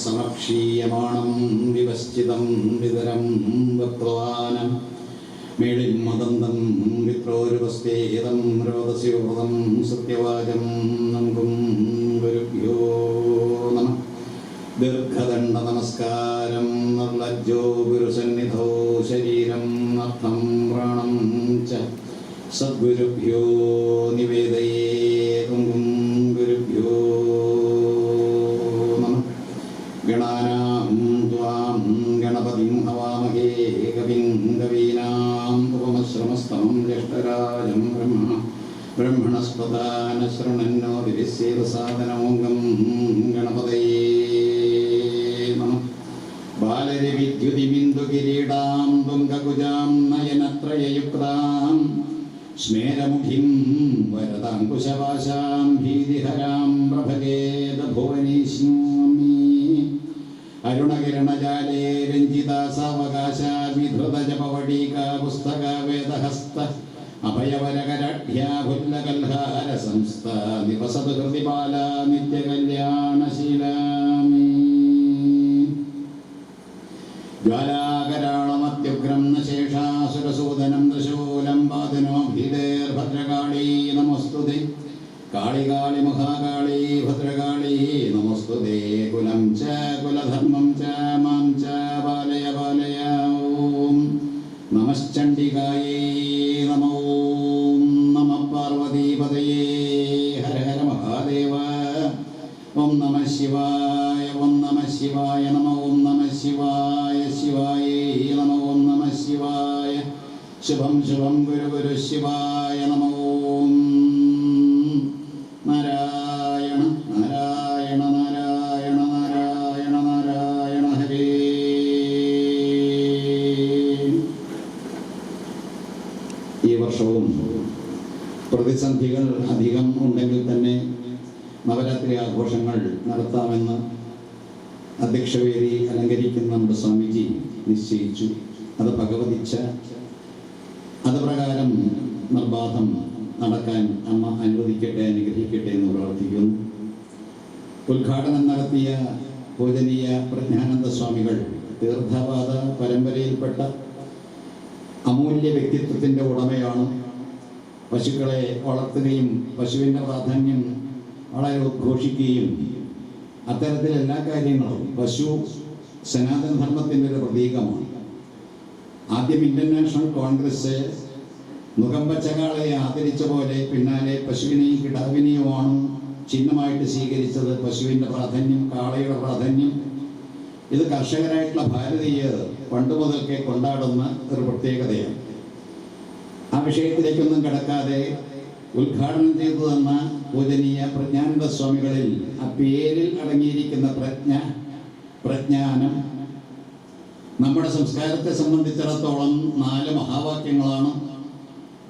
സമക്ഷീയമാണം വിവശ്ചിതം വിതരം വക്രവാനം മേളിൽ മദന്തം വിപ്രോരുപസ്ഥേതം രോദസ്യോവൃതം സത്യവാചം നങ്കും ഗുരുഭ്യോ നമഃ. ദീർഘദണ്ഡ നമസ്കാരം നിർലജ്ജോ ഗുരുസന്നിധോ ശരീരം അർത്ഥം പ്രാണം ച സദ്ഗുരുഭ്യോ നിവേദയേതും ഗുരുഭ്യോ നമഃ. ഗണാനാം ത്വാം ഗണപതിം ഹവാമഹേ കവിം കവീനാം ഉപമശ്രമസ്തമം ജ്യേഷ്ഠരാജം ബ്രഹ്മണസ്പദാന ശൃണ്വന്നോതിരിസേദസാദനോംഗം ഗണപതയേ നമഃ. ബാലരവിദ്യുതിബിന്ദുകിരീടാം തുംഗകുജാം നയനത്രയയുക്താം സ്മേരമുഖിം വരദാങ്കുശപാശാം ഭീതിഹരാം പ്രഭഗേദ ഭുവനേശ്വരീ. അരുണകിരണജാലേ രഞ്ജിതാസാവകാശാവിധൃതജപവടീകാ പുസ്തക വേദഹസ്ത അഭയവരകരാഢ്യാഭുല്ലകൽഹാര സംസ്ഥ നിവസതു ഹൃദിപാല നിത്യകല്യാണശീലാമി. ജ്വാലാകരാളമത്യുഗ്രം നശേഷാസുരസൂദനം ത്രിശൂലം പാതിനോ ഭീതേർഭദ്രകാളീ നമോസ്തുതേ. കാളി കാളി മഹാകാളി ഭദ്രകാളി നമോസ്തുതേ. കുലം ച കുലധർമ്മം ച മാം ച പാലയ പാലയ. ഓം നമശ്ചണ്ഡികായേ നമോ. നമഃ പാർവതീപതയേ ഹര ഹര മഹാദേവ. ഓം നമഃ ശിവായ. ഓം നമഃ ശിവായ നമ. ഓം നമഃ ശിവായ ശിവായേ നമ. ഓം നമഃ ശിവായ. ശുഭം ശുഭം ഗുരു ഗുരു ശിവായ നമ. ഓം നാരായണ നാരായണ നാരായണ നാരായണ നാരായണ ഹരേ. ഈ വർഷവും പ്രതിസന്ധികൾ അധികം ഉണ്ടെങ്കിൽ തന്നെ നവരാത്രി ആഘോഷങ്ങൾ നടത്താമെന്ന് അധ്യക്ഷവേദി അലങ്കരിക്കുന്ന നമ്മുടെ സ്വാമിജി നിശ്ചയിച്ചു. അത് ഭഗവതിച്ഛ. അത് പ്രകാരം നിർബാധം നടക്കാൻ അമ്മ അനുവദിക്കട്ടെ, അനുഗ്രഹിക്കട്ടെ എന്ന് പ്രാർത്ഥിക്കുന്നു. ഉദ്ഘാടനം നടത്തിയ പൂജനീയ പ്രജ്ഞാനന്ദ സ്വാമികൾ തീർത്ഥവാദ പരമ്പരയിൽപ്പെട്ട അമൂല്യ വ്യക്തിത്വത്തിൻ്റെ ഉടമയാണ്. പശുക്കളെ വളർത്തുകയും പശുവിൻ്റെ പ്രാധാന്യം വളരെ ഉദ്ഘോഷിക്കുകയും അത്തരത്തിൽ എല്ലാ കാര്യങ്ങളും പശു സനാതന ധർമ്മത്തിൻ്റെ ഒരു പ്രതീകമാണ്. ആദ്യം ഇന്ത്യൻ നാഷണൽ കോൺഗ്രസ് മുഖംപച്ചകാളയെ ആദരിച്ച പോലെ പിന്നാലെ പശുവിനെയും കിടാവിനെയുമാണ് ചിഹ്നമായിട്ട് സ്വീകരിച്ചത്. പശുവിൻ്റെ പ്രാധാന്യം, കാളയുടെ പ്രാധാന്യം, ഇത് കർഷകരായിട്ടുള്ള ഭാരതീയർ പണ്ട് മുതൽക്കേ കൊണ്ടാടുന്ന ഒരു പ്രത്യേകതയാണ്. ആ വിഷയത്തിലേക്കൊന്നും കടക്കാതെ ഉദ്ഘാടനം ചെയ്തു തന്ന പൂജനീയ പ്രജ്ഞാനന്ദ സ്വാമികളിൽ ആ പേരിൽ അടങ്ങിയിരിക്കുന്ന പ്രജ്ഞാനം നമ്മുടെ സംസ്കാരത്തെ സംബന്ധിച്ചിടത്തോളം 4 മഹാവാക്യങ്ങളാണ്.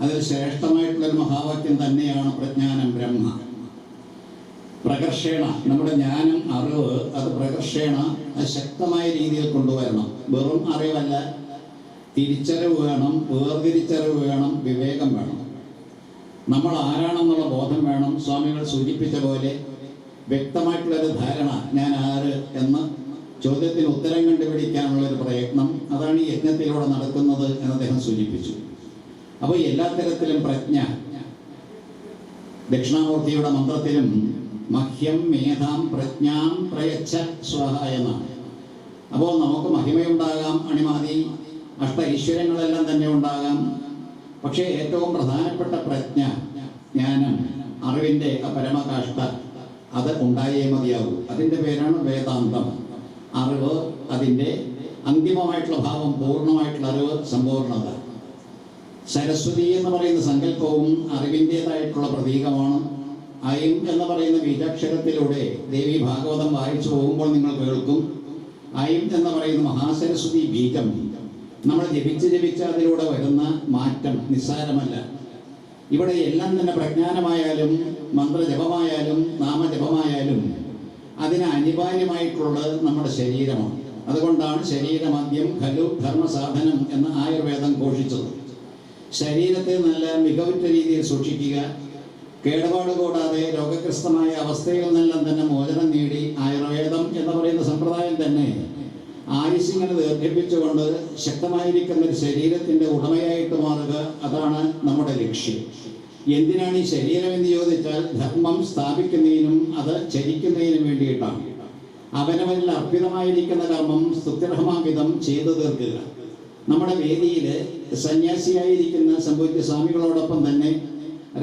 അതിൽ ശ്രേഷ്ഠമായിട്ടുള്ളൊരു മഹാവാക്യം തന്നെയാണ് പ്രജ്ഞാനം ബ്രഹ്മ. പ്രകർഷേണ നമ്മുടെ ജ്ഞാനം, അറിവ്, അത് പ്രകർഷേണ അത് ശക്തമായ രീതിയിൽ കൊണ്ടുവരണം. വെറും അറിവല്ല, തിരിച്ചറിവ് വേണം, വേർതിരിച്ചറിവ് വേണം, വിവേകം വേണം. നമ്മൾ ആരാണെന്നുള്ള ബോധം വേണം. സ്വാമികൾ സൂചിപ്പിച്ച പോലെ വ്യക്തമായിട്ടുള്ളൊരു ധാരണ, ഞാൻ ആര് എന്ന ചോദ്യത്തിന് ഉത്തരം കണ്ടുപിടിക്കാനുള്ളൊരു പ്രയത്നം, അതാണ് ഈ യജ്ഞത്തിലൂടെ നടക്കുന്നത് എന്ന് അദ്ദേഹം സൂചിപ്പിച്ചു. അപ്പോൾ എല്ലാ തരത്തിലും പ്രജ്ഞ, ദക്ഷിണാമൂർത്തിയുടെ മന്ത്രത്തിലും മഹ്യം മേധാം പ്രജ്ഞാം പ്രയച്ഛ സ്വഹ എന്നാണ്. അപ്പോൾ നമുക്ക് മഹിമയുണ്ടാകാം, അണിമാതി അഷ്ട ഐശ്വര്യങ്ങളെല്ലാം തന്നെ ഉണ്ടാകാം. പക്ഷേ ഏറ്റവും പ്രധാനപ്പെട്ട പ്രജ്ഞ, ജ്ഞാനം, അറിവിൻ്റെ ആ പരമകാഷ്ഠ, അത് ഉണ്ടായേ മതിയാവൂ. അതിൻ്റെ പേരാണ് വേദാന്തം. അറിവ്, അതിൻ്റെ അന്തിമമായിട്ടുള്ള ഭാവം, പൂർണ്ണമായിട്ടുള്ള അറിവ്, സമ്പൂർണ്ണത. സരസ്വതി എന്ന് പറയുന്ന സങ്കല്പവും അറിവിൻ്റെതായിട്ടുള്ള പ്രതീകമാണ്. ഐം എന്ന് പറയുന്ന ബീജാക്ഷരത്തിലൂടെ ദേവി ഭാഗവതം വായിച്ചു പോകുമ്പോൾ നിങ്ങൾ കേൾക്കും, ഐം എന്ന് പറയുന്ന മഹാസരസ്വതി ബീജം നമ്മൾ ജപിച്ച് അതിലൂടെ വരുന്ന മാറ്റം നിസ്സാരമല്ല. ഇവിടെ എല്ലാം തന്നെ പ്രജ്ഞാനമായാലും മന്ത്രജപമായാലും നാമജപമായാലും അതിന് അനിവാര്യമായിട്ടുള്ളത് നമ്മുടെ ശരീരമാണ്. അതുകൊണ്ടാണ് ശരീരമദ്യം ഖലു ധർമ്മസാധനം എന്ന് ആയുർവേദം ഘോഷിച്ചത്. ശരീരത്തെ നല്ല മികവുറ്റ രീതിയിൽ സൂക്ഷിക്കുക, കേടുപാട് കൂടാതെ രോഗഗ്രസ്തമായ അവസ്ഥയിൽ നിന്നെല്ലാം തന്നെ മോചനം നേടി ആയുർവേദം എന്ന് പറയുന്ന സമ്പ്രദായം തന്നെ ആയുസ്സിങ്ങനെ ദീർഘിപ്പിച്ചുകൊണ്ട് ശക്തമായിരിക്കുന്ന ഒരു ശരീരത്തിൻ്റെ ഉടമയായിട്ട് മാറുക, അതാണ് നമ്മുടെ ലക്ഷ്യം. എന്തിനാണ് ഈ ശരീരം എന്ന് ചോദിച്ചാൽ ധർമ്മം സ്ഥാപിക്കുന്നതിനും അത് ചരിക്കുന്നതിനും വേണ്ടിയിട്ടാണ്. അവനവനിൽ അർപ്പിതമായിരിക്കുന്ന കർമ്മം സ്തുത്യർഹമാവിധം ചെയ്തു തീർക്കുക. നമ്മുടെ വേദിയിൽ സന്യാസിയായിരിക്കുന്ന സംഭവിച്ച സ്വാമികളോടൊപ്പം തന്നെ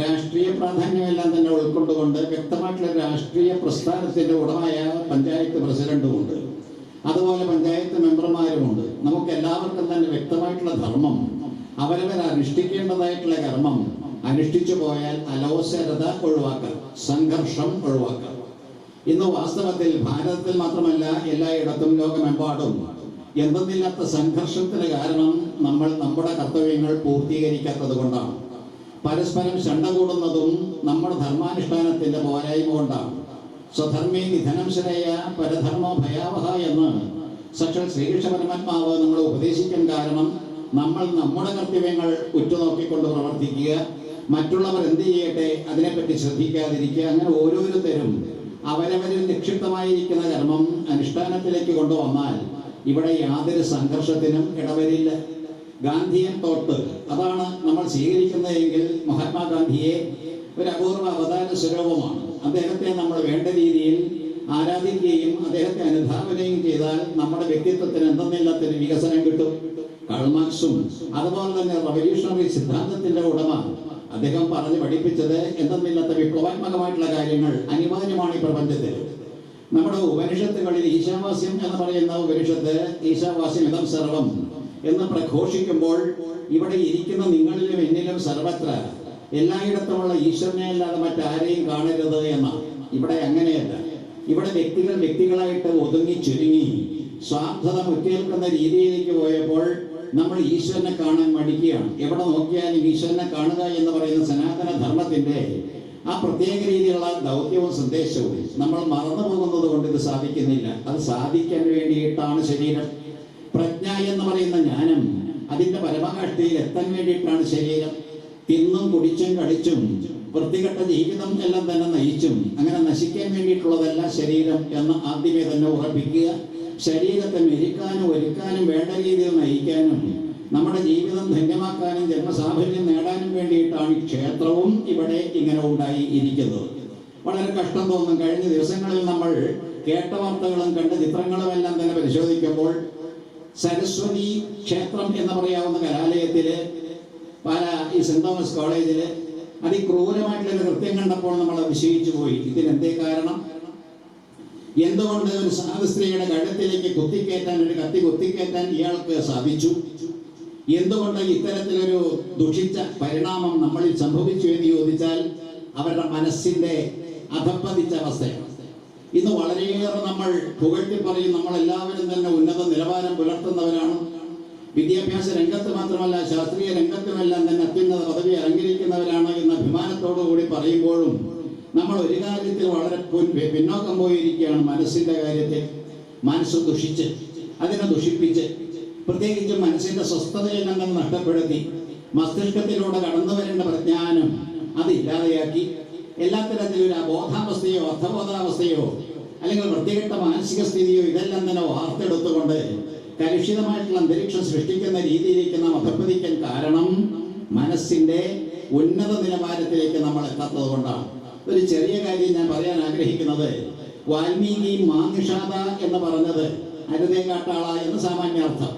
രാഷ്ട്രീയ പ്രാധാന്യമെല്ലാം തന്നെ ഉൾക്കൊണ്ടുകൊണ്ട് വ്യക്തമായിട്ടുള്ള രാഷ്ട്രീയ പ്രസ്ഥാനത്തിൻ്റെ ഉടമയായ പഞ്ചായത്ത് പ്രസിഡന്റുമുണ്ട്, അതുപോലെ പഞ്ചായത്ത് മെമ്പർമാരുമുണ്ട്. നമുക്ക് എല്ലാവർക്കും തന്നെ വ്യക്തമായിട്ടുള്ള ധർമ്മം, അവരവർ അനുഷ്ഠിക്കേണ്ടതായിട്ടുള്ള കർമ്മം അനുഷ്ഠിച്ചു പോയാൽ അലോസരത ഒഴിവാക്കാം, സംഘർഷം ഒഴിവാക്കാം. ഇന്ന് വാസ്തവത്തിൽ ഭാരതത്തിൽ മാത്രമല്ല എല്ലായിടത്തും ലോകമെമ്പാടും എന്തെന്നില്ലാത്ത സംഘർഷത്തിന് കാരണം നമ്മൾ നമ്മുടെ കർത്തവ്യങ്ങൾ പൂർത്തീകരിക്കാത്തത് കൊണ്ടാണ്. പരസ്പരം ശണ്ട കൂടുന്നതും നമ്മുടെ ധർമാനുഷ്ഠാനത്തിന്റെ പോരായ്മ കൊണ്ടാണ്. സ്വധർമ്മേ നിധനം ശ്രേയ പരധർമ്മോ ഭയാവഹ എന്ന് സാക്ഷാൽ ശ്രീകൃഷ്ണ പരമാത്മാവ് നമ്മളെ ഉപദേശിക്കാൻ കാരണം നമ്മൾ നമ്മുടെ കർത്തവ്യങ്ങൾ ഉറ്റുനോക്കിക്കൊണ്ട് പ്രവർത്തിക്കുക, മറ്റുള്ളവർ എന്ത് ചെയ്യട്ടെ അതിനെപ്പറ്റി ശ്രദ്ധിക്കാതിരിക്കുക. അങ്ങനെ ഓരോരുത്തരും അവരവരിൽ നിക്ഷിപ്തമായിരിക്കുന്ന കർമ്മം അനുഷ്ഠാനത്തിലേക്ക് കൊണ്ടുവന്നാൽ ഇവിടെ യാതൊരു സംഘർഷത്തിനും ഇടവരില്ല. ഗാന്ധിയൻ തോട്ട് അതാണ് നമ്മൾ സ്വീകരിക്കുന്നതെങ്കിൽ മഹാത്മാഗാന്ധിയെ ഒരു അപൂർവ അവതാര സ്വരൂപമാണ്. അദ്ദേഹത്തെ നമ്മൾ വേണ്ട രീതിയിൽ ആരാധിക്കുകയും അദ്ദേഹത്തെ അനുധാവനയും ചെയ്താൽ നമ്മുടെ വ്യക്തിത്വത്തിന് എന്തെന്നില്ലാത്തൊരു വികസനം കിട്ടും. കാൾ മാർക്സും അതുപോലെ തന്നെ റവല്യൂഷണറി സിദ്ധാന്തത്തിന്റെ ഉടമ അദ്ദേഹം പറഞ്ഞ് പഠിപ്പിച്ചത് എന്തെന്നില്ലാത്ത വിപ്ലവാത്മകമായിട്ടുള്ള കാര്യങ്ങൾ അനിവാര്യമാണ് ഈ പ്രപഞ്ചത്തിൽ. നമ്മുടെ ഉപനിഷത്തുകളിൽ ഈശാവാസ്യം എന്ന് പറയുന്ന ഉപനിഷത്ത് ഈശാവാസ്യം ഇതം സർവം എന്ന് പ്രഘോഷിക്കുമ്പോൾ ഇവിടെ ഇരിക്കുന്ന നിങ്ങളിലും എന്നിലും സർവത്ര എല്ലായിടത്തുമുള്ള ഈശ്വരനെ അല്ലാതെ മറ്റാരെയും കാണരുത് എന്നാണ്. ഇവിടെ അങ്ങനെയല്ല. ഇവിടെ വ്യക്തികൾ വ്യക്തികളായിട്ട് ഒതുങ്ങി ചുരുങ്ങി സ്വാർത്ഥത മുറ്റേൽക്കുന്ന രീതിയിലേക്ക് പോയപ്പോൾ നമ്മൾ ഈശ്വരനെ കാണാൻ മടിക്കുകയാണ്. എവിടെ നോക്കിയാലും ഈശ്വരനെ കാണുക എന്ന് പറയുന്ന സനാതന ധർമ്മത്തിന്റെ ആ പ്രത്യേക രീതിയിലുള്ള ദൗത്യവും സന്ദേശവും നമ്മൾ മറന്നു പോകുന്നത് കൊണ്ട് ഇത് സാധിക്കുന്നില്ല. അത് സാധിക്കാൻ വേണ്ടിയിട്ടാണ് ശരീരം. പ്രജ്ഞ എന്ന് പറയുന്ന ജ്ഞാനം അതിന്റെ പരമകാഷ്ഠയിൽ എത്താൻ വേണ്ടിയിട്ടാണ് ശരീരം. തിന്നും കുടിച്ചും കളിച്ചും വൃത്തികെട്ട ജീവിതം എല്ലാം തന്നെ നയിച്ചും അങ്ങനെ നശിക്കാൻ വേണ്ടിയിട്ടുള്ളതല്ല ശരീരം എന്ന് ആദ്യമേ തന്നെ ഉറപ്പിക്കുക. ശരീരത്തെ മെരുക്കാനും ഒരുക്കാനും വേണ്ട രീതിയിൽ നയിക്കാനും നമ്മുടെ ജീവിതം ധന്യമാക്കാനും ജന്മസാഫല്യം നേടാനും വേണ്ടിയിട്ടാണ് ഈ ക്ഷേത്രവും ഇവിടെ ഇങ്ങനെ ഉണ്ടായി ഇരിക്കുന്നത്. വളരെ കഷ്ടം തോന്നും. കഴിഞ്ഞ ദിവസങ്ങളിൽ നമ്മൾ കേട്ട വാർത്തകളും കണ്ട ചിത്രങ്ങളും എല്ലാം തന്നെ പരിശോധിക്കുമ്പോൾ സരസ്വതി ക്ഷേത്രം എന്ന് പറയാവുന്ന കലാലയത്തില് ഈ സെന്റ് തോമസ് കോളേജില് അതിക്രൂരമായിട്ടുള്ള കൃത്യം കണ്ടപ്പോൾ നമ്മൾ അതിശയിച്ചു പോയി. ഇതിനെന്തേ കാരണം? എന്തുകൊണ്ട് ഒരു സാധു സ്ത്രീയുടെ കഴുത്തിലേക്ക് കുത്തിക്കയറ്റാൻ, ഒരു കത്തി കുത്തിക്കയറ്റാൻ ഇയാൾക്ക് സാധിച്ചു? എന്തുകൊണ്ട് ഇത്തരത്തിലൊരു ദുഷിച്ച പരിണാമം നമ്മളിൽ സംഭവിച്ചു എന്ന് ചോദിച്ചാൽ അവരുടെ മനസ്സിന്റെ അധപ്പതിച്ച അവസ്ഥയാണ്. ഇന്ന് വളരെയേറെ നമ്മൾ പുകഴ്ത്തി പറയും. നമ്മളെല്ലാവരും തന്നെ ഉന്നത നിലവാരം പുലർത്തുന്നവരാണ്. വിദ്യാഭ്യാസ രംഗത്ത് മാത്രമല്ല ശാസ്ത്രീയ രംഗത്തുമെല്ലാം തന്നെ അത്യുന്നത പദവി അലങ്കരിക്കുന്നവരാണ് എന്ന അഭിമാനത്തോടു കൂടി പറയുമ്പോഴും നമ്മൾ ഒരു കാര്യത്തിൽ വളരെ പിന്നോക്കം പോയിരിക്കുകയാണ്. മനസ്സിന്റെ കാര്യത്തിൽ മനസ്സ് ദുഷിച്ച് അതിനെ ദുഷിപ്പിച്ച് പ്രത്യേകിച്ച് മനസ്സിന്റെ സ്വസ്ഥതയെല്ലാം തന്നെ നഷ്ടപ്പെടുത്തി മസ്തിഷ്കത്തിലൂടെ കടന്നു വരേണ്ട പ്രജ്ഞാനം അതില്ലാതെയാക്കി എല്ലാ തരത്തിലും ഒരു അബോധാവസ്ഥയോ അർത്ഥബോധാവസ്ഥയോ അല്ലെങ്കിൽ വൃത്തികെട്ട മാനസിക സ്ഥിതിയോ ഇതെല്ലാം തന്നെ വാർത്തെടുത്തുകൊണ്ട് കലുഷിതമായിട്ടുള്ള അന്തരീക്ഷം സൃഷ്ടിക്കുന്ന രീതിയിലേക്ക് നാം അധപ്പതിക്കാൻ കാരണം മനസ്സിന്റെ ഉന്നത നിലവാരത്തിലേക്ക് നമ്മൾ എത്താത്തത് കൊണ്ടാണ്. ഒരു ചെറിയ കാര്യം ഞാൻ പറയാൻ ആഗ്രഹിക്കുന്നത്, വാൽമീകി മാനിഷാദ എന്ന് പറഞ്ഞത് അരുതേ കാട്ടാള എന്ന് സാമാന്യാർത്ഥം.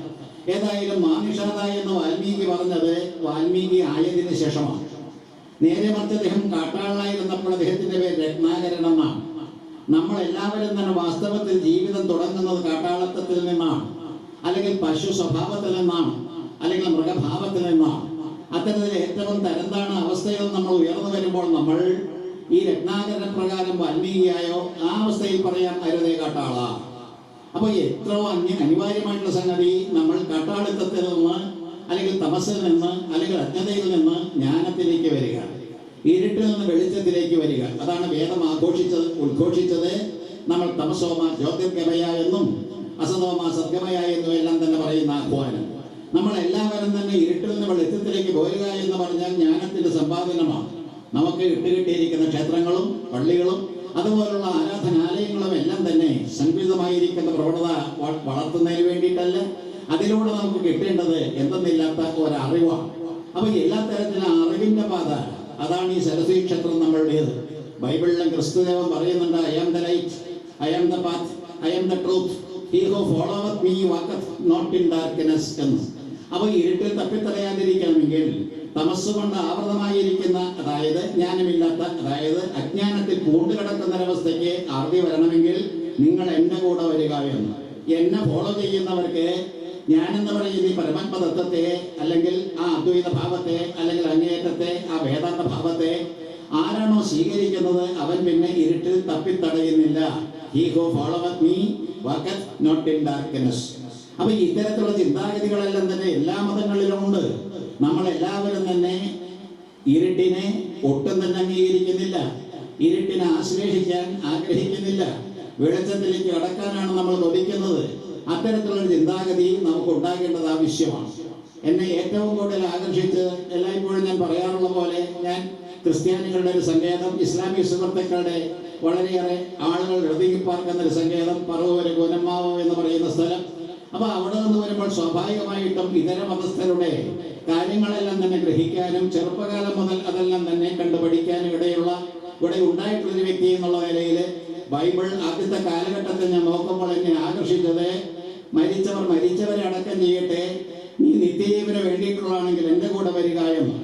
ഏതായാലും മാനിഷാദ എന്ന് വാൽമീകി പറഞ്ഞത് വാൽമീകി ആയതിനു ശേഷമാണ്. നേരെ മറിച്ച് അദ്ദേഹം കാട്ടാളായിരുന്നപ്പോൾ അദ്ദേഹത്തിന്റെ പേര് രത്നാകരൻ എന്നാണ്. നമ്മൾ എല്ലാവരും തന്നെ വാസ്തവത്തിൽ ജീവിതം തുടങ്ങുന്നത് കാട്ടാളത്വത്തിൽ നിന്നാണ്, അല്ലെങ്കിൽ പശു സ്വഭാവത്തിൽ നിന്നാണ്, അല്ലെങ്കിൽ മൃഗഭാവത്തിൽ നിന്നാണ്. അത്തരത്തിൽ ഏറ്റവും തരംതാണ അവസ്ഥയിൽ നമ്മൾ ഉയർന്നു വരുമ്പോൾ നമ്മൾ ഈ രത്നാകരൻ പ്രകാരം വാൽമീകിയായോ ആ അവസ്ഥയിൽ പറയാം അരുതേ കാട്ടാള. അപ്പൊ എത്രയോ അനിവാര്യമായിട്ടുള്ള സംഗതി നമ്മൾ കാട്ടാളിത്തത്തിൽ നിന്ന് അല്ലെങ്കിൽ തമസിൽ നിന്ന് അല്ലെങ്കിൽ അജ്ഞതയിൽ നിന്ന് ജ്ഞാനത്തിലേക്ക് വരിക, ഇരുട്ടിൽ നിന്ന് വെളിച്ചത്തിലേക്ക് വരിക. അതാണ് വേദം ഉദ്ഘോഷിച്ചത്. നമ്മൾ തമസോമ ജ്യോതിർഗമയ എന്നും അസതോമ സദ്ഗമയ എന്നും എല്ലാം തന്നെ പറയുന്ന ആഹ്വാനം. നമ്മൾ എല്ലാവരും തന്നെ ഇരുട്ടിൽ നിന്ന് വെളിച്ചത്തിലേക്ക് പോരുക എന്ന് പറഞ്ഞാൽ ജ്ഞാനത്തിന്റെ സമ്പാദനമാണ്. നമുക്ക് ഇട്ടുകിട്ടിയിരിക്കുന്ന ക്ഷേത്രങ്ങളും പള്ളികളും അതുപോലുള്ള ആരാധനാലയങ്ങളും എല്ലാം തന്നെ സങ്കുചിതമായിരിക്കുന്ന പ്രവണത വളർത്തുന്നതിന് വേണ്ടിയിട്ടല്ല, അതിലൂടെ നമുക്ക് കിട്ടേണ്ടത് എന്തെന്നില്ലാത്ത ഒരറിവാണ്. അപ്പൊ എല്ലാ തരത്തിലും അറിവിന്റെ പാത, അതാണ് ഈ സരസ്വതി ക്ഷേത്രം നമ്മളുടേത്. ബൈബിളിലും ക്രിസ്തുദേവൻ പറയുന്നുണ്ട്, I am the light, I am the path, I am the truth, he who followeth me walketh not in darkness എന്ന്. അപ്പൊ ഇരുട്ടിൽ തപ്പിത്തടയാതിരിക്കണമെങ്കിൽ തമസ്സുകൊണ്ട് ആവൃതമായിരിക്കുന്ന, അതായത് ജ്ഞാനമില്ലാത്ത, അതായത് അജ്ഞാനത്തിൽ പൂണ്ടുകിടക്കുന്നൊരവസ്ഥയ്ക്ക് ആർത്തി വരണമെങ്കിൽ നിങ്ങൾ എന്റെ കൂടെ വരിക എന്ന്. എന്നെ ഫോളോ ചെയ്യുന്നവർക്ക് ഞാനെന്ന് പറയുന്ന ഈ പരമാത്മതത്വത്തെ, അല്ലെങ്കിൽ ആ അദ്വൈത ഭാവത്തെ, അല്ലെങ്കിൽ അങ്ങേയറ്റത്തെ ആ വേദാന്ത ഭാവത്തെ ആരാണോ സ്വീകരിക്കുന്നത് അവൻ പിന്നെ ഇരുട്ടിൽ തപ്പിത്തടയുന്നില്ല. He who followeth me walketh not in darkness. അപ്പൊ ഇത്തരത്തിലുള്ള ചിന്താഗതികളെല്ലാം തന്നെ എല്ലാ മതങ്ങളിലും ഉണ്ട്. നമ്മളെല്ലാവരും തന്നെ ഇരുട്ടിനെ ഒട്ടും തന്നെ അംഗീകരിക്കുന്നില്ല, ഇരുട്ടിനെ ആശ്ലേഷിക്കാൻ ആഗ്രഹിക്കുന്നില്ല, വെളിച്ചത്തിലേക്ക് കടക്കാനാണ് നമ്മൾ കൊതിക്കുന്നത്. അത്തരത്തിലുള്ള ചിന്താഗതി നമുക്ക് ഉണ്ടാകേണ്ടത് ആവശ്യമാണ്. എന്നെ ഏറ്റവും കൂടുതൽ ആകർഷിച്ച് എല്ലായ്പ്പോഴും ഞാൻ പറയാറുള്ള പോലെ, ഞാൻ ക്രിസ്ത്യാനികളുടെ ഒരു സങ്കേതം, ഇസ്ലാമിക സുഹൃത്തുക്കളുടെ വളരെയേറെ ആളുകൾ ഒതുങ്ങിപ്പാർക്കുന്ന ഒരു സങ്കേതം, പറവൂര് ഗുനമാവ് എന്ന് പറയുന്ന സ്ഥലം. അപ്പൊ അവിടെ നിന്ന് വരുമ്പോൾ സ്വാഭാവികമായിട്ടും ഇതര മതസ്ഥരുടെ കാര്യങ്ങളെല്ലാം തന്നെ ഗ്രഹിക്കാനും ചെറുപ്പകാലം മുതൽ അതെല്ലാം തന്നെ കണ്ടുപഠിക്കാനും ഇവിടെ ഉണ്ടായിട്ടുള്ളൊരു വ്യക്തി എന്നുള്ള നിലയിൽ ബൈബിൾ ആദ്യത്തെ കാലഘട്ടത്തിൽ ഞാൻ നോക്കുമ്പോൾ എന്നെ ആകർഷിച്ചത്, മരിച്ചവർ മരിച്ചവരെ അടക്കം ചെയ്യട്ടെ, നീ നിത്യജീവന് വേണ്ടിയിട്ടുള്ളതാണെങ്കിൽ എൻ്റെ കൂടെ വരിക എന്ന്.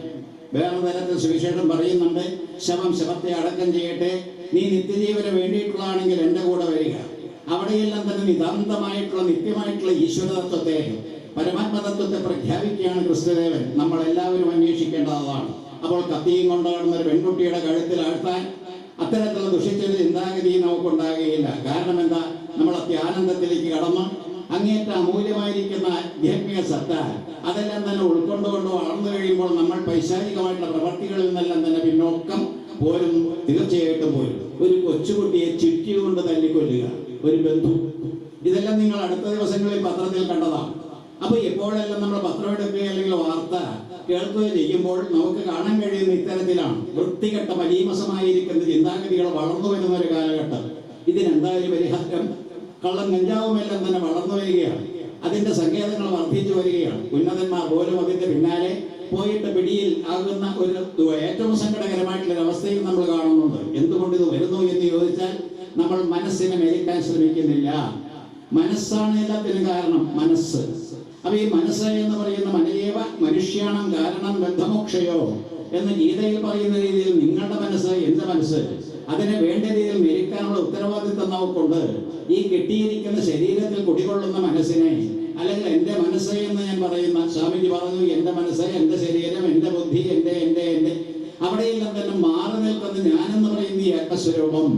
വേറെ തരത്തിൽ സുവിശേഷം പറയുന്നുണ്ട്, ശവം ശവത്തെ അടക്കം ചെയ്യട്ടെ, നീ നിത്യജീവന് വേണ്ടിയിട്ടുള്ളതാണെങ്കിൽ എൻ്റെ കൂടെ വരിക. അവിടെയെല്ലാം തന്നെ നിതാന്തമായിട്ടുള്ള നിത്യമായിട്ടുള്ള ഈശ്വരതത്വത്തെ, പരമാത്മതത്വത്തെ പ്രഖ്യാപിക്കുകയാണ് ക്രിസ്തുദേവൻ. നമ്മൾ എല്ലാവരും അന്വേഷിക്കേണ്ടതാണ്. അപ്പോൾ കത്തിയും കൊണ്ടുവരുന്ന ഒരു പെൺകുട്ടിയുടെ കഴുത്തിൽ ആഴ്ത്താൻ അത്തരത്തിലുള്ള ദുഷിച്ചൊരു ചിന്താഗതി നമുക്കുണ്ടാകുകയില്ല. കാരണം എന്താ? നമ്മൾ അത്യാനന്ദത്തിലേക്ക് കടന്ന് അങ്ങേറ്റ അമൂല്യമായിരിക്കുന്ന ആധ്യാത്മിക സത്ത അതെല്ലാം തന്നെ ഉൾക്കൊണ്ടുകൊണ്ട് വളർന്നു കഴിയുമ്പോൾ നമ്മൾ പൈശാചികമായിട്ടുള്ള പ്രവർത്തികളിൽ നിന്നെല്ലാം തന്നെ പിന്നോക്കം പോരും, തീർച്ചയായിട്ടും പോരും. ഒരു കൊച്ചുകുട്ടിയെ ചുറ്റികൊണ്ട് തല്ലിക്കൊല്ലുക, ഒരു ബന്ധു, ഇതെല്ലാം നിങ്ങൾ അടുത്ത ദിവസങ്ങളിൽ പത്രത്തിൽ കണ്ടതാണ്. അപ്പൊ എപ്പോഴെല്ലാം നമ്മൾ പത്രം എടുക്കുകയോ അല്ലെങ്കിൽ വാർത്ത കേൾക്കുകയോ ചെയ്യുമ്പോൾ നമുക്ക് കാണാൻ കഴിയുന്ന ഇത്തരത്തിലാണ് വൃത്തികെട്ട മലീമസമായിരിക്കുന്ന ചിന്താഗതികൾ വളർന്നു വരുന്ന ഒരു കാലഘട്ടം. ഇതിനെന്തായാലും പരിഹാരം? കള്ളം കഞ്ചാവുമെല്ലാം തന്നെ വളർന്നു വരികയാണ്, അതിന്റെ സങ്കേതങ്ങൾ വർദ്ധിച്ചു വരികയാണ്. ഉന്നതന്മാർ പോലും അതിന്റെ പിന്നാലെ പോയിട്ട് പിടിയിൽ ആകുന്ന ഒരു ഏറ്റവും സങ്കടകരമായിട്ടുള്ള ഒരു അവസ്ഥയും നമ്മൾ കാണുന്നുണ്ട്. എന്തുകൊണ്ട് ഇത് വരുന്നു എന്ന് ചോദിച്ചാൽ, നമ്മൾ മനസ്സിനെ മെലിക്കാൻ ശ്രമിക്കുന്നില്ല. മനസ്സാണ് എല്ലാത്തിനും കാരണം, മനസ്സ്. അപ്പൊ ഈ മനസ്സ് എന്ന് പറയുന്ന മനയേവ മനുഷ്യാണം കാരണം ബന്ധമോക്ഷയോ എന്ന് ഗീതയിൽ പറയുന്ന രീതിയിൽ നിങ്ങളുടെ മനസ്സ്, എന്റെ മനസ്സ്, അതിനെ വേണ്ട രീതിയിൽ മെരിക്കാനുള്ള ഉത്തരവാദിത്വം നമുക്കുണ്ട്. ഈ കെട്ടിയിരിക്കുന്ന ശരീരത്തിൽ കുടികൊള്ളുന്ന മനസ്സിനെ, അല്ലെങ്കിൽ എന്റെ മനസ്സ് എന്ന് ഞാൻ പറയുന്ന, സ്വാമിജി പറഞ്ഞു, എന്റെ മനസ്സ്, എന്റെ ശരീരം, എന്റെ ബുദ്ധി, എന്റെ എന്റെ എന്റെ അവിടെയെല്ലാം തന്നെ മാറി നിൽക്കുന്ന ഞാനെന്ന് പറയുന്ന ഈ ഏകസ്വരൂപം,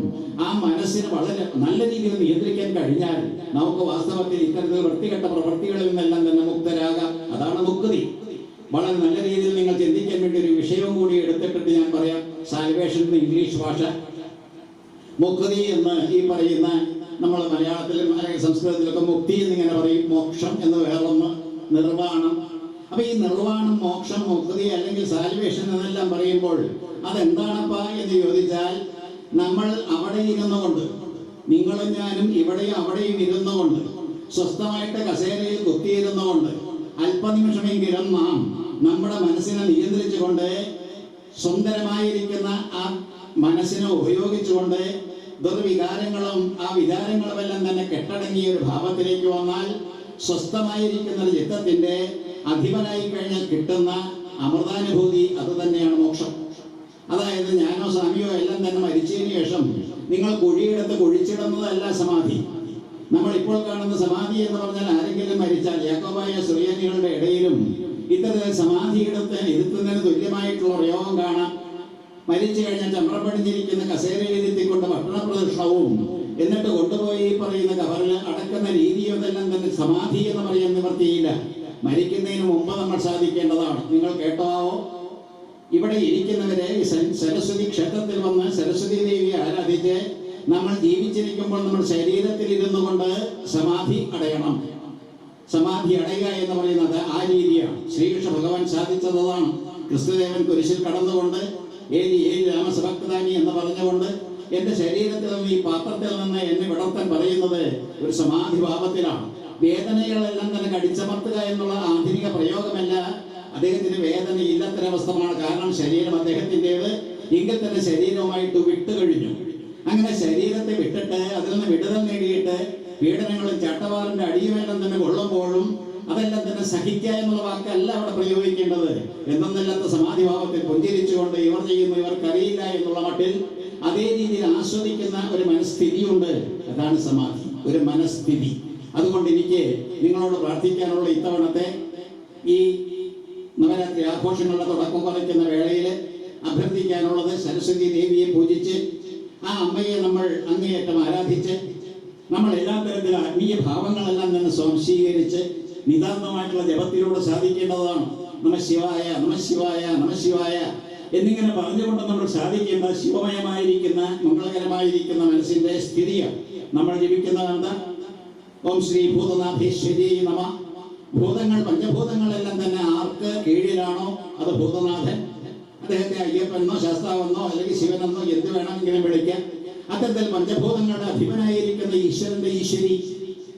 ആ മനസ്സിനെ വളരെ നല്ല രീതിയിൽ നിയന്ത്രിക്കാൻ കഴിഞ്ഞാൽ നമുക്ക് വാസ്തവത്തിൽ ഇത്തരത്തിൽ വൃത്തികെട്ട പ്രവൃത്തികളിൽ നിന്നെല്ലാം തന്നെ മുക്തരാകാം. അതാണ് മുക്തി. വളരെ നല്ല രീതിയിൽ നിങ്ങൾ ചിന്തിക്കാൻ വേണ്ടി ഒരു വിഷയവും കൂടി എടുത്തിട്ട് ഞാൻ പറയാം. സാൽവേഷൻ എന്ന ഇംഗ്ലീഷ് ഭാഷ, മുക്തി എന്ന് ഈ പറയുന്ന നമ്മൾ മലയാളത്തിലും അല്ലെങ്കിൽ സംസ്കൃതത്തിലൊക്കെ മുക്തി എന്നിങ്ങനെ പറയും. മോക്ഷം എന്ന് വേറൊന്ന്, നിർവ്വാണം. അപ്പൊ ഈ നിർവ്വാണം, മോക്ഷം, മുക്തി അല്ലെങ്കിൽ സാൽവേഷൻ എന്നെല്ലാം പറയുമ്പോൾ അതെന്താണപ്പാ എന്ന് ചോദിച്ചാൽ, നമ്മൾ അവിടെ ഇരുന്നുകൊണ്ട്, നിങ്ങളും ഞാനും ഇവിടെയും അവിടെയും ഇരുന്നുകൊണ്ട്, സ്വസ്ഥമായിട്ട് കസേരയിൽ കുത്തിയിരുന്നുകൊണ്ട് അല്പനിമിഷമെങ്കിലും നാം നമ്മുടെ മനസ്സിനെ നിയന്ത്രിച്ചുകൊണ്ട്, സുന്ദരമായിരിക്കുന്ന ആ മനസ്സിനെ ഉപയോഗിച്ചുകൊണ്ട് ദുർവികാരങ്ങളും ആ വികാരങ്ങളുമെല്ലാം തന്നെ കെട്ടടങ്ങിയ ഒരു ഭാവത്തിലേക്ക് വന്നാൽ, സ്വസ്ഥമായിരിക്കുന്ന ഒരു ചിത്തത്തിന്റെ അധിപനായി കഴിഞ്ഞാൽ കിട്ടുന്ന അമൃതാനുഭൂതി, അത് തന്നെയാണ് മോക്ഷം. അതായത് ഞാനോ സ്വാമിയോ എല്ലാം തന്നെ മരിച്ചതിന് ശേഷം നിങ്ങൾ കുഴിയെടുത്ത് കുഴിച്ചിടുന്നതല്ല സമാധി. നമ്മൾ ഇപ്പോൾ കാണുന്ന സമാധി എന്ന് പറഞ്ഞാൽ, ആരെങ്കിലും മരിച്ചാൽ യാക്കോബായ സുറിയാനികളുടെ ഇടയിലും ഇത്തരത്തിൽ സമാധി ഇരുത്തുന്നതിന് തുല്യമായിട്ടുള്ള പ്രയോഗം കാണാം. മരിച്ചു കഴിഞ്ഞാൽ ചമ്രപ്പടിഞ്ഞിരിക്കുന്ന കസേരയിലിരുത്തിക്കൊണ്ട് ഭക്ഷണപ്രദക്ഷിണവും എന്നിട്ട് കൊണ്ടുപോയി പറയുന്ന കവറിൽ അടക്കുന്ന രീതിയും ഇതെല്ലാം തന്നെ സമാധി എന്ന് പറയാൻ നിവർത്തിയില്ല. മരിക്കുന്നതിന് മുമ്പ് നമ്മൾ സാധിക്കേണ്ടതാണ്. നിങ്ങൾ കേട്ടാവോ, ഇവിടെ ഇരിക്കുന്നവരെ സരസ്വതി ക്ഷേത്രത്തിൽ വന്ന് സരസ്വതി ദേവിയെ ആരാധിച്ച് നമ്മൾ ജീവിച്ചിരിക്കുമ്പോൾ നമ്മൾ ശരീരത്തിൽ ഇരുന്നു കൊണ്ട് സമാധി അടയണം. സമാധി അടയുക എന്ന് പറയുന്നത് ആ രീതിയാണ്. ശ്രീകൃഷ്ണ ഭഗവാൻ സാധിച്ചതാണ്. ക്രിസ്തുദേവൻ കുരിശിൽ കടന്നുകൊണ്ട് ഏലി ഏലി രാമസഭക്താനി എന്ന് പറഞ്ഞുകൊണ്ട് എന്റെ ശരീരത്തിൽ നിന്ന് ഈ പാത്രത്തിൽ നിന്ന് എന്നെ വിടർത്താൻ പറയുന്നത് ഒരു സമാധി ഭാവത്തിലാണ്. വേദനകളെല്ലാം തന്നെ കടിച്ചമർത്തുക എന്നുള്ള ആധുനിക പ്രയോഗമല്ല. അദ്ദേഹത്തിന് വേദന ഇല്ലാത്തൊരവസ്ഥമാണ്. കാരണം ശരീരം അദ്ദേഹത്തിൻ്റെത് എങ്കിൽ തന്നെ ശരീരവുമായിട്ട് വിട്ടുകഴിഞ്ഞു. അങ്ങനെ ശരീരത്തെ വിട്ടിട്ട് അതിൽ നിന്ന് വിടുതൽ നേടിയിട്ട് പീഡനങ്ങളും ചട്ടവാറിന്റെ അടിയുമെല്ലാം തന്നെ കൊള്ളുമ്പോഴും അതെല്ലാം തന്നെ സഹിക്കുക എന്നുള്ള വാക്കല്ല അവിടെ പ്രയോഗിക്കേണ്ടത്. എന്തെന്നില്ലാത്ത സമാധിഭാവത്തിൽ പുഞ്ചിരിച്ചുകൊണ്ട് ഇവർ ചെയ്യുന്നു ഇവർക്കറിയില്ല എന്നുള്ള മട്ടിൽ അതേ രീതിയിൽ ആസ്വദിക്കുന്ന ഒരു മനസ്ഥിതിയുണ്ട്. അതാണ് സമാധി, ഒരു മനസ്ഥിതി. അതുകൊണ്ട് എനിക്ക് നിങ്ങളോട് പ്രാർത്ഥിക്കാനുള്ള ഇത്തവണത്തെ ഈ നവരാത്രി ആഘോഷങ്ങളുടെ തുടക്കം കുറിക്കുന്ന വേളയിൽ അഭ്യർത്ഥിക്കാനുള്ളത്, സരസ്വതി ദേവിയെ പൂജിച്ച് ആ അമ്മയെ നമ്മൾ അങ്ങേയറ്റം ആരാധിച്ച് നമ്മൾ എല്ലാ തരത്തിലും ആത്മീയ ഭാവങ്ങളെല്ലാം തന്നെ സ്വാംശീകരിച്ച് നിതാന്തമായിട്ടുള്ള ജപത്തിലൂടെ സാധിക്കേണ്ടതാണ്. നമഃശിവായ നമഃശിവായ നമഃശിവായ എന്നിങ്ങനെ പറഞ്ഞുകൊണ്ട് നമ്മൾ സാധിക്കേണ്ട ശിവമയമായിരിക്കുന്ന മംഗളകരമായിരിക്കുന്ന മനസ്സിന്റെ സ്ഥിതിയാണ് നമ്മൾ ജപിക്കുന്നത്. എന്താ? ഓം ശ്രീ ഭൂതനാഥേശ്വരി നമ. ഭൂതങ്ങൾ, പഞ്ചഭൂതങ്ങളെല്ലാം തന്നെ ആർക്ക് കീഴിലാണോ അത് ഭൂതനാഥൻ. അദ്ദേഹത്തെ അയ്യപ്പനെന്നോ ശാസ്താവെന്നോ അല്ലെങ്കിൽ ശിവനെന്നോ എന്ത് വേണമെങ്കിലും വിളിക്കാം. അത്തരത്തിൽ പഞ്ചഭൂതങ്ങളുടെ അധിപനായിരിക്കുന്ന ഈശ്വരന്റെ ഈശ്വരി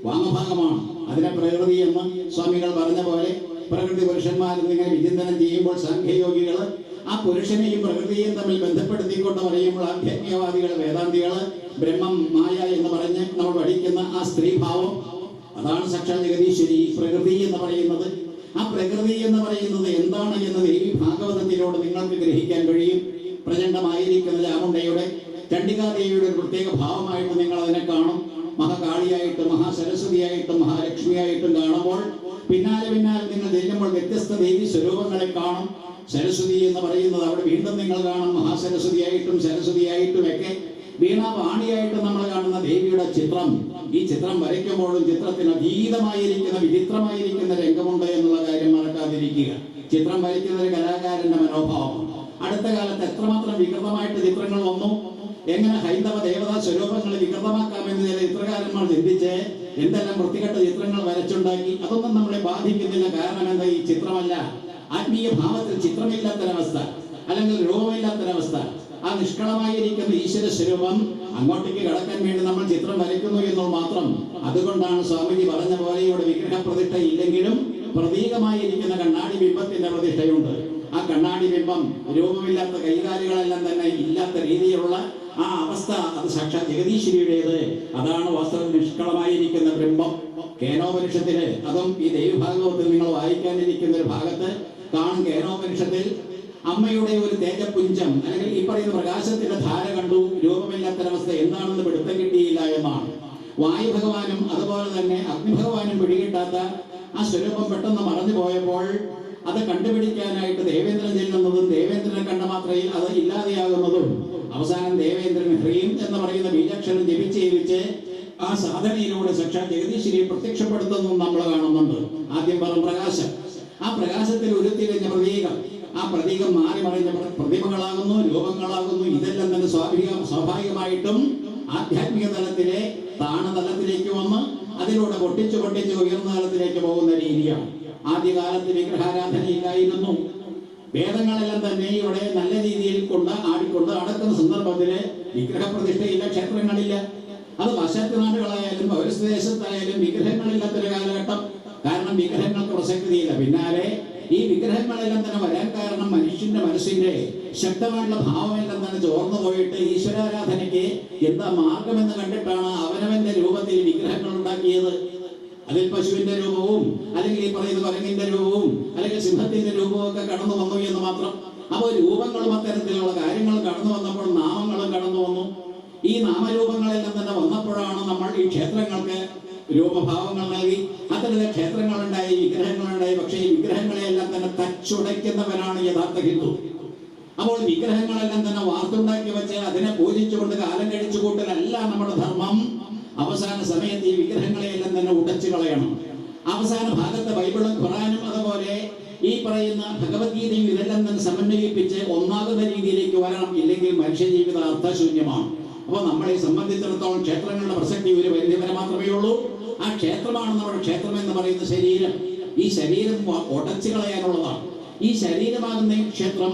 വാമഭാഗമാണ്. അതിനെ പ്രകൃതി എന്ന് സ്വാമികൾ പറഞ്ഞ പോലെ പ്രകൃതി പുരുഷന്മാരെന്നിങ്ങനെ വിചിന്തനം ചെയ്യുമ്പോൾ സാഖ്യയോഗികൾ ആ പുരുഷനെയും പ്രകൃതിയെയും തമ്മിൽ ബന്ധപ്പെടുത്തിക്കൊണ്ട് പറയുമ്പോൾ ആധ്യാത്മികവാദികൾ, വേദാന്തികൾ ബ്രഹ്മം മായ എന്ന് പറഞ്ഞ് നമ്മൾ പഠിക്കുന്ന ആ സ്ത്രീഭാവം അതാണ് സാക്ഷാൽ ജഗദീശ്വരി. പ്രകൃതി എന്ന് പറയുന്നത്, ആ പ്രകൃതി എന്ന് പറയുന്നത് എന്താണ് എന്ന് ദേവി ഭാഗവതത്തിലൂടെ നിങ്ങൾക്ക് ഗ്രഹിക്കാൻ കഴിയും. പ്രചണ്ഡമായിരിക്കുന്ന ചാമുണ്ടയുടെ, ചണ്ഡികാദേവിയുടെ ഒരു പ്രത്യേക ഭാവമായിട്ട് നിങ്ങൾ അതിനെ കാണും. മഹാകാളിയായിട്ടും മഹാസരസ്വതിയായിട്ടും മഹാലക്ഷ്മിയായിട്ടും കാണുമ്പോൾ പിന്നാലെ നിങ്ങൾ ചെല്ലുമ്പോൾ വ്യത്യസ്ത ദേവി സ്വരൂപങ്ങളെ കാണും. സരസ്വതി എന്ന് പറയുന്നത് അവിടെ വീണ്ടും നിങ്ങൾ കാണും മഹാസരസ്വതിയായിട്ടും സരസ്വതിയായിട്ടും ഒക്കെ വീണാവാണിയായിട്ട് നമ്മൾ കാണുന്ന ദേവിയുടെ ചിത്രം. ഈ ചിത്രം വരയ്ക്കുമ്പോഴും ചിത്രത്തിന് അതീതമായിരിക്കുന്ന വിചിത്രമായിരിക്കുന്ന രംഗമുണ്ട് എന്നുള്ള കാര്യം മറക്കാതിരിക്കുക. ചിത്രം വരയ്ക്കുന്ന ഒരു കലാകാരന്റെ മനോഭാവം. അടുത്ത കാലത്ത് എത്രമാത്രം വികൃതമായിട്ട് ചിത്രങ്ങൾ വന്നു, എങ്ങനെ ഹൈന്ദവ ദേവതാ സ്വരൂപങ്ങൾ വികൃതമാക്കാമെന്ന് ചില ചിത്രകാരന്മാർ ചിന്തിച്ച് എന്തെല്ലാം വൃത്തികെട്ട ചിത്രങ്ങൾ വരച്ചുണ്ടാക്കി. അതൊന്നും നമ്മളെ ബാധിക്കുന്നില്ല. കാരണം എന്താ? ഈ ചിത്രമല്ല, ആത്മീയ ഭാവത്തിൽ ചിത്രമില്ലാത്തൊരവസ്ഥ അല്ലെങ്കിൽ രൂപമില്ലാത്തൊരവസ്ഥ. ആ നിഷ്കളമായിരിക്കുന്ന ഈശ്വര സ്വരൂപം അങ്ങോട്ടേക്ക് കടക്കാൻ വേണ്ടി നമ്മൾ ചിത്രം വരയ്ക്കുന്നു എന്നത് മാത്രം. അതുകൊണ്ടാണ് സ്വാമിജി പറഞ്ഞ പോലെ ഇവിടെ വിഗ്രഹ പ്രതിഷ്ഠ ഇല്ലെങ്കിലും പ്രതീകമായിരിക്കുന്ന കണ്ണാടി ബിംബത്തിന്റെ പ്രതിഷ്ഠയുണ്ട്. ആ കണ്ണാടി ബിംബം രൂപമില്ലാത്ത കൈകാലുകളെല്ലാം തന്നെ ഇല്ലാത്ത രീതിയിലുള്ള ആ അവസ്ഥ അത് സാക്ഷാത് ജഗദീശ്വരിയുടേത്. അതാണ് വാസ്തവത്തിൽ നിഷ്കളമായിരിക്കുന്ന ബിംബം. കേനോപനിഷത്തില്, അതും ഈ ദൈവഭാഗവത്തിൽ നിങ്ങൾ വായിക്കാനിരിക്കുന്ന ഒരു ഭാഗത്ത് കാണും. കേനോപനിഷത്തിൽ അമ്മയുടെ ഒരു തേജപുഞ്ചം അല്ലെങ്കിൽ ഈ പറയുന്ന പ്രകാശത്തിന്റെ ധാര കണ്ടു. രൂപമില്ലാത്തൊരവസ്ഥ എന്താണെന്ന് പിടുത്തം കിട്ടിയില്ല എന്നാണ്. വായു ഭഗവാനും അതുപോലെ തന്നെ അഗ്നിഭഗവാനും പിടികിട്ടാത്ത ആ സ്വരൂപം പെട്ടെന്ന് മറഞ്ഞു പോയപ്പോൾ അത് കണ്ടുപിടിക്കാനായിട്ട് ദേവേന്ദ്രൻ ചെല്ലുന്നതും ദേവേന്ദ്രനെ കണ്ട മാത്രയിൽ അത് ഇല്ലാതെയാകുന്നതും അവസാനം ദേവേന്ദ്രൻ ഹ്രീം എന്ന് പറയുന്ന ബീജാക്ഷരം ജപിച്ച് ആ സാധനയിലൂടെ സാക്ഷാത് ജഗദീശ്വരിയെ പ്രത്യക്ഷപ്പെടുത്തുന്നു നമ്മൾ കാണുന്നുണ്ട്. ആദ്യം പറഞ്ഞ പ്രകാശം, ആ പ്രകാശത്തിൽ ഉരുത്തിരിഞ്ഞ പ്രതീകം, ആ പ്രതീകം മാറി മറിഞ്ഞ പ്രതിമകളാകുന്നു, രൂപങ്ങളാകുന്നു. ഇതെല്ലാം തന്നെ സ്വാഭാവികമായിട്ടും ആധ്യാത്മിക തലത്തിലെ താണതലത്തിലേക്ക് വന്ന് അതിലൂടെ പൊട്ടിച്ചു ഉയർന്ന തലത്തിലേക്ക് പോകുന്ന രീതിയാണ്. ആദ്യകാലത്ത് വിഗ്രഹാരാധനയില്ലായിരുന്നു. വേദങ്ങളെല്ലാം തന്നെ ഇവിടെ നല്ല രീതിയിൽ ആടിക്കൊണ്ട് നടക്കുന്ന സന്ദർഭത്തില് വിഗ്രഹപ്രതിഷ്ഠയില്ല, ക്ഷേത്രങ്ങളില്ല. അത് പാശ്ചാത്യ നാടുകളായാലും പൗരസ്ദേശത്തായാലും വിഗ്രഹങ്ങളില്ലാത്തൊരു കാലഘട്ടം. കാരണം വിഗ്രഹങ്ങൾക്ക് പ്രസക്തിയില്ല. പിന്നാലെ ഈ വിഗ്രഹങ്ങളെല്ലാം തന്നെ വരാൻ കാരണം മനുഷ്യന്റെ മനസ്സിന്റെ ശക്തമായിട്ടുള്ള ഭാവമെല്ലാം തന്നെ ചോർന്നു പോയിട്ട് ഈശ്വരാരാധനയ്ക്ക് എന്താ മാർഗമെന്ന് കണ്ടിട്ടാണ് അവനവന്റെ രൂപത്തിൽ വിഗ്രഹങ്ങൾ ഉണ്ടാക്കിയത്. അതിൽ പശുവിന്റെ രൂപവും അല്ലെങ്കിൽ ഈ പറയുന്ന കുരങ്ങിന്റെ രൂപവും അല്ലെങ്കിൽ സിംഹത്തിന്റെ രൂപവും ഒക്കെ കടന്നു വന്നു എന്ന് മാത്രം. അപ്പോൾ രൂപങ്ങളും അത്തരത്തിലുള്ള കാര്യങ്ങൾ കടന്നു വന്നപ്പോൾ നാമങ്ങളും കടന്നു വന്നു. ഈ നാമരൂപങ്ങളെല്ലാം തന്നെ വന്നപ്പോഴാണ് നമ്മൾ ഈ ക്ഷേത്രങ്ങൾക്ക് രൂപഭാവങ്ങൾ നൽകി. അത്തരത്തിലെ ക്ഷേത്രങ്ങളുണ്ടായി, വിഗ്രഹങ്ങളുണ്ടായി. പക്ഷേ ഈ വിഗ്രഹങ്ങളെല്ലാം തന്നെ തച്ചുടയ്ക്കുന്നവനാണ് യഥാർത്ഥ ഹിന്ദു. അപ്പോൾ വിഗ്രഹങ്ങളെല്ലാം തന്നെ വാർത്തുണ്ടാക്കി വെച്ച് അതിനെ പൂജിച്ചുകൊണ്ട് കാലം കഴിച്ചു കൂട്ടലല്ല നമ്മുടെ ധർമ്മം. അവസാന സമയത്ത് ഈ വിഗ്രഹങ്ങളെയെല്ലാം തന്നെ ഉടച്ചു കളയണം. അവസാന ഭാഗത്ത് ബൈബിളും ഖുറാനും അതുപോലെ ഈ പറയുന്ന ഭഗവത്ഗീതയും ഇതെല്ലാം തന്നെ സമന്വയിപ്പിച്ച് ഒന്നാകുന്ന രീതിയിലേക്ക് വരണം. ഇല്ലെങ്കിൽ മനുഷ്യജീവിതം അർത്ഥശൂന്യമാണ്. അപ്പോൾ നമ്മളെ സംബന്ധിച്ചിടത്തോളം ക്ഷേത്രങ്ങളുടെ പ്രസക്തി ഒരു പരിധിവരെ മാത്രമേ ഉള്ളൂ. ആ ക്ഷേത്രമാണ് നമ്മുടെ ക്ഷേത്രം എന്ന് പറയുന്ന ശരീരം. ഈ ശരീരം ഉടച്ചു കളയാനുള്ളതാണ്. ഈ ശരീരമാകുന്ന ക്ഷേത്രം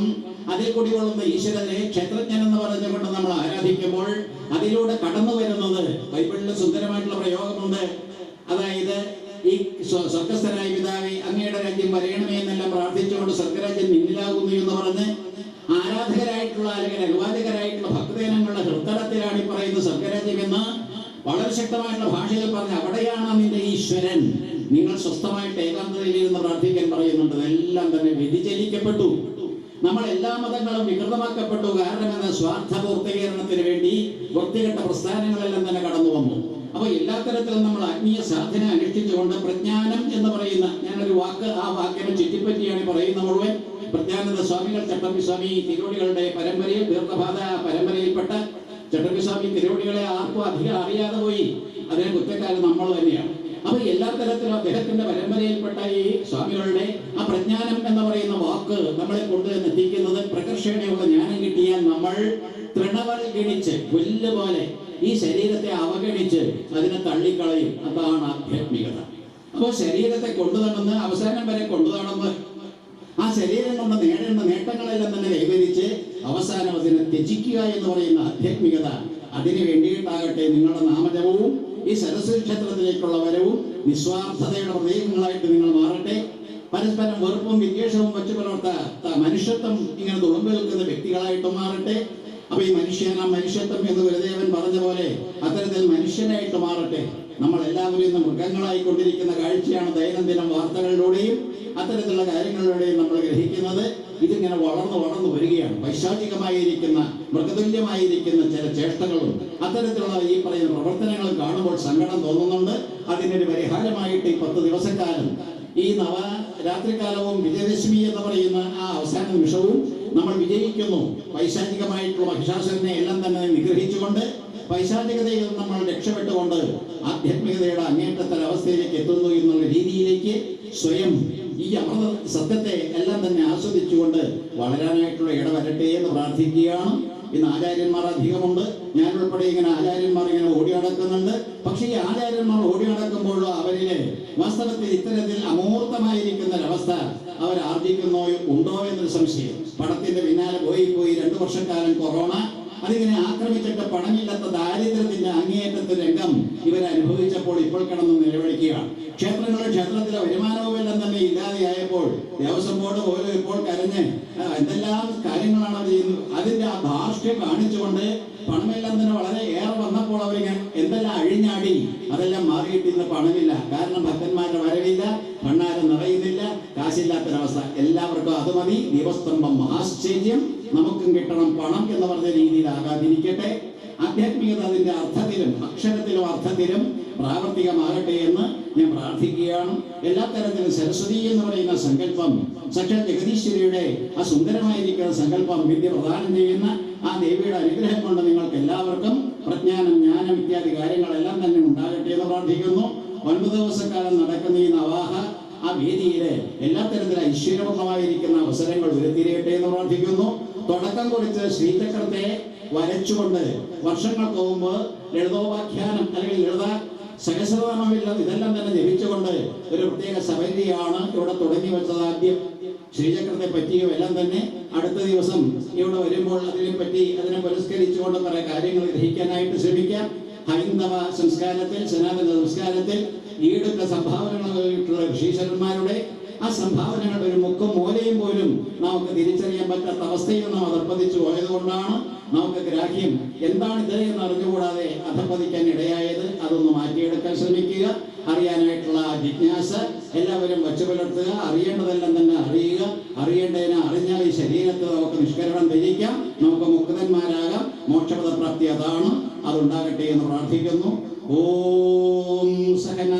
അതിൽ കുടികൊള്ളുന്ന ഈശ്വരനെ ക്ഷേത്രജ്ഞൻ എന്ന് പറഞ്ഞുകൊണ്ട് നമ്മൾ ആരാധിക്കുമ്പോൾ അതിലൂടെ കടന്നു വരുന്നത് ബൈബിളിൽ സുന്ദരമായിട്ടുള്ള പ്രയോഗമുണ്ട്. അതായത് ഈ സ്വർഗസ്ഥനായ പിതാവേ അങ്ങയുടെ രാജ്യം വരയണമേ എന്നെല്ലാം പ്രാർത്ഥിച്ചുകൊണ്ട് സ്വർഗരാജ്യം നിന്നിലാകുന്നു എന്ന് പറഞ്ഞ് ആരാധകരായിട്ടുള്ള അല്ലെങ്കിൽ അനുവാചകരായിട്ടുള്ള ഭക്തജനങ്ങളുടെ ഹൃദയത്തിലാണ് ഈ പറയുന്ന സ്വർഗരാജ്യം എന്ന് വളരെ ശക്തമായിട്ടുള്ള ഭാഷയിൽ പറഞ്ഞ് അവിടെയാണ് നിന്റെ ഈശ്വരൻ. നിങ്ങൾ സ്വസ്ഥമായിട്ട് ഏകാന്തതയിൽ ഇരുന്ന് പ്രാർത്ഥിക്കാൻ പറയുന്നുണ്ട്. ഇതെല്ലാം തന്നെ വ്യതിചലിക്കപ്പെട്ടു. നമ്മൾ എല്ലാ മതങ്ങളും വികൃതമാക്കപ്പെട്ടു. കാരണം എന്ന സ്വാർത്ഥ പൂർത്തീകരണത്തിന് വേണ്ടി വൃത്തികെട്ട പ്രസ്ഥാനങ്ങളെല്ലാം തന്നെ കടന്നു വന്നു. അപ്പൊ എല്ലാ തരത്തിലും നമ്മൾ ആത്മീയ സാധന അനുഷ്ഠിച്ചുകൊണ്ട് പ്രജ്ഞാനം എന്ന് പറയുന്ന ഞാനൊരു വാക്ക് ആ വാക്കിനെ ചുറ്റിപ്പറ്റിയാണ് പറയുന്ന മുഴുവൻ. പ്രജ്ഞാനന്ദ സ്വാമികൾ ചട്ടമ്പിസ്വാമി തിരുവടികളുടെ പരമ്പരയിൽ ദീർഘപാത പരമ്പരയിൽപ്പെട്ട ചട്ടമ്പിസ്വാമി തിരുവടികളെ ആർക്കും അധികം അറിയാതെ പോയി. അതിന് കുറ്റക്കാരൻ നമ്മൾ തന്നെയാണ്. അപ്പൊ എല്ലാ തരത്തിലും അദ്ദേഹത്തിന്റെ പരമ്പരയിൽപ്പെട്ട ഈ സ്വാമികളുടെ ആ പ്രജ്ഞാനം എന്ന് പറയുന്ന വാക്ക് നമ്മളെ കൊണ്ടുവന്ന് എത്തിക്കുന്നത് പ്രകർഷണയുള്ള ജ്ഞാനം കിട്ടിയാൽ നമ്മൾ തൃണവൽഗണിച്ച് പുല്ലുപോലെ ഈ ശരീരത്തെ അവഗണിച്ച് അതിനെ തള്ളിക്കളയും. അതാണ് ആധ്യാത്മികത. അപ്പോൾ ശരീരത്തെ കൊണ്ടുനടന്ന് അവസാനം വരെ കൊണ്ടുനടന്ന് ആ ശരീരം കൊണ്ട് നേടേണ്ട നേട്ടങ്ങളെല്ലാം തന്നെ കൈവരിച്ച് അവസാനം അതിനെ ത്യജിക്കുക എന്ന് പറയുന്ന ആധ്യാത്മികത. അതിന് വേണ്ടിയിട്ടാകട്ടെ നിങ്ങളുടെ നാമജപവും ഈ സരസ്വതി ക്ഷേത്രത്തിലേക്കുള്ള വരവും നിസ്വാർത്ഥതയുടെ പ്രതീകങ്ങളായിട്ട് നിങ്ങൾ മാറട്ടെ. പരസ്പരം വെറുപ്പും വിദ്വേഷവും വെച്ചു പുലർത്ത മനുഷ്യത്വം ഇങ്ങനെ തുളുമ്പി നിൽക്കുന്ന വ്യക്തികളായിട്ട് മാറട്ടെ. അപ്പൊ ഈ മനുഷ്യത്വം എന്ന് ഗുരുദേവൻ പറഞ്ഞ പോലെ അത്തരത്തിൽ മനുഷ്യനായിട്ട് മാറട്ടെ. നമ്മൾ എല്ലാവരും ഇന്ന് മൃഗങ്ങളായിക്കൊണ്ടിരിക്കുന്ന കാഴ്ചയാണ് ദൈനംദിനം വാർത്തകളിലൂടെയും അത്തരത്തിലുള്ള കാര്യങ്ങളിലൂടെയും നമ്മൾ ഗ്രഹിക്കുന്നത്. ഇതിങ്ങനെ വളർന്നു വരികയാണ്. പൈശാചികമായിരിക്കുന്ന മൃഗതുല്യമായിരിക്കുന്ന ചില ചേഷ്ടകളും അത്തരത്തിലുള്ള ഈ പറയുന്ന പ്രവർത്തനങ്ങളും കാണുമ്പോൾ സങ്കടം തോന്നുന്നുണ്ട്. അതിനൊരു പരിഹാരമായിട്ട് ഈ 10 ദിവസക്കാലം ഈ നവരാത്രികാലവും വിജയദശമി എന്ന് പറയുന്ന ആ അവസാന നിമിഷവും നമ്മൾ വിജയിക്കുന്നു. പൈശാചികമായിട്ടുള്ള മഹിഷാസുരനെ എല്ലാം തന്നെ നിഗ്രഹിച്ചുകൊണ്ട് പൈശാചികതയിൽ നമ്മൾ രക്ഷപ്പെട്ടുകൊണ്ട് ആധ്യാത്മികതയുടെ അങ്ങേറ്റത്തെ അവസ്ഥയിലേക്ക് എത്തുന്നു എന്നുള്ള രീതിയിലേക്ക് സ്വയം ഈ അമൃത സത്യത്തെ എല്ലാം തന്നെ ആസ്വദിച്ചുകൊണ്ട് വളരാനായിട്ടുള്ള ഇടവരട്ടെ എന്ന് പ്രാർത്ഥിക്കുകയാണ്. ഇന്ന് ആചാര്യന്മാർ അധികമുണ്ട്. ഞാൻ ഉൾപ്പെടെ ഇങ്ങനെ ആചാര്യന്മാർ ഇങ്ങനെ ഓടി നടക്കുന്നുണ്ട്. പക്ഷേ ഈ ആചാര്യന്മാർ ഓടി നടക്കുമ്പോഴോ അവരിലെ വാസ്തവത്തിൽ ഇത്തരത്തിൽ അമൂർത്തമായിരിക്കുന്ന ഒരവസ്ഥ അവർ ആർജിക്കുന്നോ ഉണ്ടോ എന്നൊരു സംശയം. പണത്തിന്റെ പിന്നാലെ പോയി 2 വർഷക്കാലം കൊറോണ അതിങ്ങനെ ആക്രമിച്ചിട്ട് പണമില്ലാത്ത ദാരിദ്ര്യത്തിന്റെ അങ്ങേയറ്റത്തെ രംഗം ഇവരനുഭവിച്ചപ്പോൾ ഇപ്പോൾ കിടന്ന് നിലവിളിക്കുകയാണ്. ക്ഷേത്രത്തിലെ വരുമാനവുമെല്ലാം തന്നെ ഇല്ലാതെയായപ്പോൾ ദേവസ്വം ബോർഡ് പോലും ഇപ്പോൾ കരഞ്ഞ് എന്തെല്ലാം കാര്യങ്ങളാണ് അവർ ചെയ്യുന്നത്. അതിന്റെ ആ ധാർഷ്ട്യം കാണിച്ചുകൊണ്ട് പണമെല്ലാം തന്നെ വളരെ ഏറെ വന്നപ്പോൾ അവരിങ്ങനെ എന്തെല്ലാം അഴിഞ്ഞാടി. അതെല്ലാം മാറിയിട്ട് ഇന്ന് പണമില്ല. കാരണം ഭക്തന്മാരുടെ വരവില്ല, ഭണ്ണാരം നിറയുന്നില്ല, കാശില്ലാത്തൊരവസ്ഥ. എല്ലാവർക്കും അത് മതി. ദീപസ്തംഭം മഹാശ്ചര്യം, നമുക്കും കിട്ടണം പണം എന്ന് പറഞ്ഞ രീതിയിലാകാതിരിക്കട്ടെ. ആധ്യാത്മികത അതിന്റെ അർത്ഥത്തിലും അക്ഷരത്തിലും അർത്ഥത്തിലും പ്രാവർത്തികമാകട്ടെ എന്ന് ഞാൻ പ്രാർത്ഥിക്കുകയാണ്. എല്ലാ തരത്തിലും സരസ്വതി എന്ന് പറയുന്ന സങ്കല്പം, സാക്ഷാൽ ജഗദീശ്വരിയുടെ ആ സുന്ദരമായിരിക്കുന്ന സങ്കല്പം വിദ്യ പ്രദാനം ചെയ്യുന്ന ആ ദേവിയുടെ അനുഗ്രഹം കൊണ്ട് നിങ്ങൾക്ക് എല്ലാവർക്കും പ്രജ്ഞാനം, ജ്ഞാനം ഇത്യാദി കാര്യങ്ങളെല്ലാം തന്നെ ഉണ്ടാകട്ടെ എന്ന് പ്രാർത്ഥിക്കുന്നു. 9 ദിവസക്കാലം നടക്കുന്ന ഈ നവാഹ ആ വേദിയിലെ എല്ലാ തരത്തിലും ഐശ്വര്യപൂർണമായിരിക്കുന്ന അവസരങ്ങൾ ഉരുത്തിരിയട്ടെ എന്ന് പ്രാർത്ഥിക്കുന്നു. തുടക്കം കുറിച്ച് ശ്രീചക്രത്തെ വരച്ചുകൊണ്ട് വർഷങ്ങൾക്ക് മുമ്പ് ലളിതോപാഖ്യാനം അല്ലെങ്കിൽ ലളിത സഹസ്രനാമമില്ല ഇതെല്ലാം തന്നെ ജപിച്ചുകൊണ്ട് ഒരു പ്രത്യേക സഭയാണ് ഇവിടെ തുടങ്ങി വെച്ചത്. ആദ്യം ശ്രീചക്രത്തെ പറ്റിയും എല്ലാം തന്നെ അടുത്ത ദിവസം ഇവിടെ വരുമ്പോൾ അതിനെ പുരസ്കരിച്ചുകൊണ്ട് കുറെ കാര്യങ്ങൾ ഗ്രഹിക്കാനായിട്ട് ശ്രമിക്കാം. ഹൈന്ദവ സംസ്കാരത്തിൽ, സനാതന സംസ്കാരത്തിൽ ഈടുള്ള സംഭാവനകളുള്ള ഋഷീശ്വരന്മാരുടെ ആ സംഭാവനകളുടെ ഒരു മുക്കും മൂലയും പോലും നമുക്ക് തിരിച്ചറിയാൻ പറ്റാത്ത അവസ്ഥയിൽ നാം അധപ്പതിച്ചു പോയതുകൊണ്ടാണ് നമുക്ക് ഗ്രാഹ്യം എന്താണിത് എന്ന് അറിഞ്ഞുകൂടാതെ അധപ്പതിക്കാൻ ഇടയായത്. അതൊന്ന് മാറ്റിയെടുക്കാൻ ശ്രമിക്കുക. അറിയാനായിട്ടുള്ള ജിജ്ഞാസ എല്ലാവരും വച്ചു പുലർത്തുക. അറിയേണ്ടതെല്ലാം തന്നെ അറിയുക. അറിയേണ്ടതിനെ അറിഞ്ഞാൽ ഈ ശരീരത്തെ നമുക്ക് നിഷ്കരണം ത്യജിക്കാം, നമുക്ക് മുക്തന്മാരാകാം. മോക്ഷപദപ്രാപ്തി അതാണ്. അതുണ്ടാകട്ടെ എന്ന് പ്രാർത്ഥിക്കുന്നു. ഓം സഹന